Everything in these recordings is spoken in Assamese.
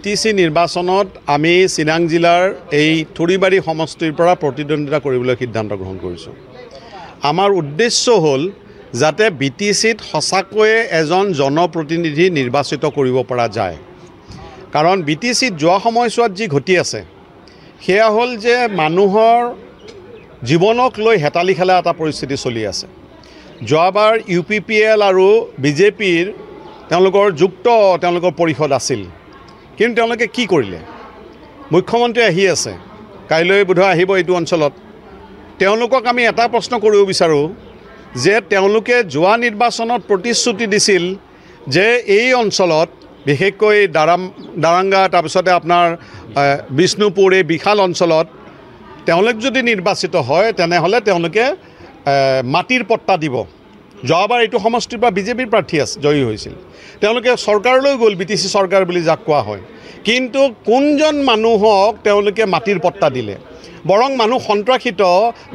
BTC নিৰ্বাচনত আমি চিৰাং জিলাৰ এই থুৰিবাৰী সমষ্টিৰ পৰা প্ৰতিদ্বন্দ্বিতা কৰিবলৈ সিদ্ধান্ত গ্ৰহণ কৰিছোঁ। আমাৰ উদ্দেশ্য হ'ল যাতে BTCত সঁচাকৈয়ে এজন জনপ্ৰতিনিধি নিৰ্বাচিত কৰিব পৰা যায়। কাৰণ BTCত যোৱা সময়ছোৱাত যি ঘটি আছে সেয়া হ'ল যে মানুহৰ জীৱনক লৈ হেতালি খেলা এটা পৰিস্থিতি চলি আছে। যোৱাবাৰ UPPL আৰু BJPৰ তেওঁলোকৰ যুক্ত তেওঁলোকৰ পৰিষদ আছিল, কিন্তু তেওঁলোকে কি কৰিলে? মুখ্যমন্ত্ৰী আহি আছে, কাইলৈ বোধহয় আহিব এইটো অঞ্চলত। তেওঁলোকক আমি এটা প্ৰশ্ন কৰিব বিচাৰোঁ যে তেওঁলোকে যোৱা নিৰ্বাচনত প্ৰতিশ্ৰুতি দিছিল যে এই অঞ্চলত বিশেষকৈ দাৰাংগা তাৰপিছতে আপোনাৰ বিষ্ণুপুৰ এই বিশাল অঞ্চলত তেওঁলোক যদি নিৰ্বাচিত হয় তেনেহ'লে তেওঁলোকে মাটিৰ পট্টা দিব। যোৱাবাৰ এইটো সমষ্টিৰ পৰা BJPৰ প্ৰাৰ্থী জয়ী হৈছিল। তেওঁলোকে চৰকাৰলৈ গ'ল, BTC চৰকাৰ বুলি যাক কোৱা হয়, কিন্তু কোনজন মানুহক তেওঁলোকে মাটিৰ পট্টা দিলে? বৰং মানুহ সন্ত্ৰাসিত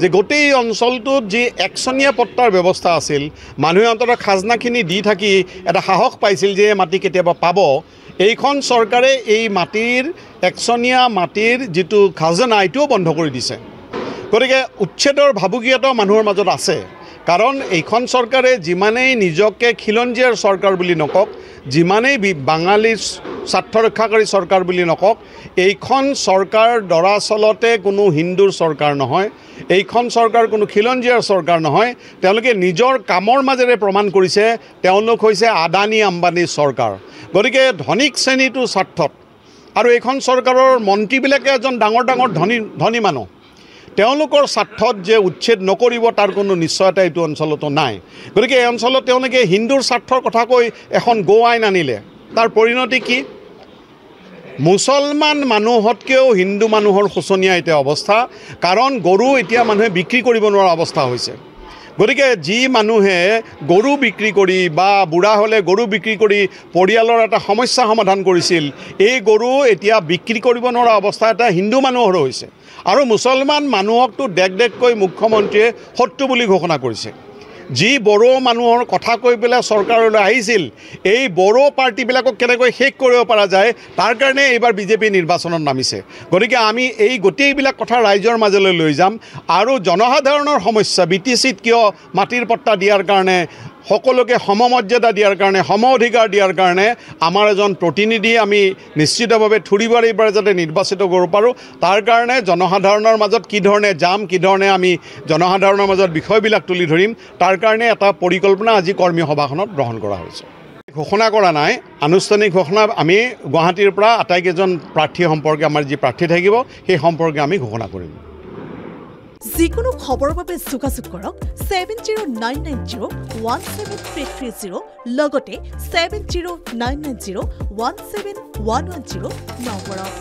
যে গোটেই অঞ্চলটোত যি একচনীয়া পট্টাৰ ব্যৱস্থা আছিল, মানুহে অন্ততঃ খাজনাখিনি দি থাকি এটা সাহস পাইছিল যে মাটি কেতিয়াবা পাব। এইখন চৰকাৰে এই মাটিৰ একচনীয়া মাটিৰ যিটো খাজনা এইটোও বন্ধ কৰি দিছে। গতিকে উচ্ছেদৰ ভাবুকিয়াটো মানুহৰ মাজত আছে। কাৰণ এইখন চৰকাৰে যিমানেই নিজকে খিলঞ্জীয়াৰ চৰকাৰ বুলি নকওক, যিমানেই বাঙালীৰ স্বাৰ্থ ৰক্ষাকাৰী চৰকাৰ বুলি নকওক, এইখন চৰকাৰ দৰাচলতে কোনো হিন্দুৰ চৰকাৰ নহয়, এইখন চৰকাৰ কোনো খিলঞ্জীয়াৰ চৰকাৰ নহয়। তেওঁলোকে নিজৰ কামৰ মাজেৰে প্ৰমাণ কৰিছে তেওঁলোক হৈছে আদানী আম্বানীৰ চৰকাৰ। গতিকে ধনিক শ্ৰেণীটোৰ স্বাৰ্থত, আৰু এইখন চৰকাৰৰ মন্ত্ৰীবিলাকে এজন ডাঙৰ ডাঙৰ ধনী মানুহ, তেওঁলোকৰ স্বাৰ্থত যে উচ্ছেদ নকৰিব তাৰ কোনো নিশ্চয়তা এইটো অঞ্চলতো নাই। গতিকে এই অঞ্চলত তেওঁলোকে হিন্দুৰ স্বাৰ্থৰ কথা কৈ এখন গো আইন আনিলে। তাৰ পৰিণতি কি? মুছলমান মানুহতকৈও হিন্দু মানুহৰ শোচনীয় এতিয়া অৱস্থা। কাৰণ গৰু এতিয়া মানুহে বিক্ৰী কৰিব নোৱাৰা অৱস্থা হৈছে। গতিকে যি মানুহে গৰু বিক্ৰী কৰি বা বুঢ়া হ'লে গৰু বিক্ৰী কৰি পৰিয়ালৰ এটা সমস্যা সমাধান কৰিছিল, এই গৰু এতিয়া বিক্ৰী কৰিব নোৱাৰা অৱস্থা এটা হিন্দু মানুহৰ হৈছে। আৰু মুছলমান মানুহকতো দেখ মুখ্যমন্ত্ৰীয়ে শত্ৰু বুলি ঘোষণা কৰিছে। যি বড়ো মানুহৰ কথা কৈ পেলাই চৰকাৰলৈ আহিছিল, এই বড়ো পাৰ্টিবিলাকক কেনেকৈ শেষ কৰিব পৰা যায় তাৰ কাৰণে এইবাৰ BJP নিৰ্বাচনত নামিছে। গতিকে আমি এই গোটেইবিলাক কথা ৰাইজৰ মাজলৈ লৈ যাম আৰু জনসাধাৰণৰ সমস্যা BTCত কিয় মাটিৰ পট্টা দিয়াৰ কাৰণে, সকলোকে সমমৰ্যাদা দিয়াৰ কাৰণে, সম অধিকাৰ দিয়াৰ কাৰণে আমাৰ এজন প্ৰতিনিধি আমি নিশ্চিতভাৱে থুৰিবাৰীৰ পৰা যাতে নিৰ্বাচিত কৰিব পাৰোঁ, তাৰ কাৰণে জনসাধাৰণৰ মাজত কি ধৰণে যাম, কি ধৰণে আমি জনসাধাৰণৰ মাজত বিষয়বিলাক তুলি ধৰিম, তাৰ কাৰণে এটা পৰিকল্পনা আজি কৰ্মী সভাখনত গ্ৰহণ কৰা হৈছে। ঘোষণা কৰা নাই, আনুষ্ঠানিক ঘোষণা আমি গুৱাহাটীৰ পৰা আটাইকেইজন প্ৰাৰ্থী সম্পৰ্কে আমাৰ যি প্ৰাৰ্থী থাকিব সেই সম্পৰ্কে আমি ঘোষণা কৰিম। যিকোনো খবৰৰ বাবে যোগাযোগ কৰক 7099017330 লগতে 7099017110 নম্বৰত।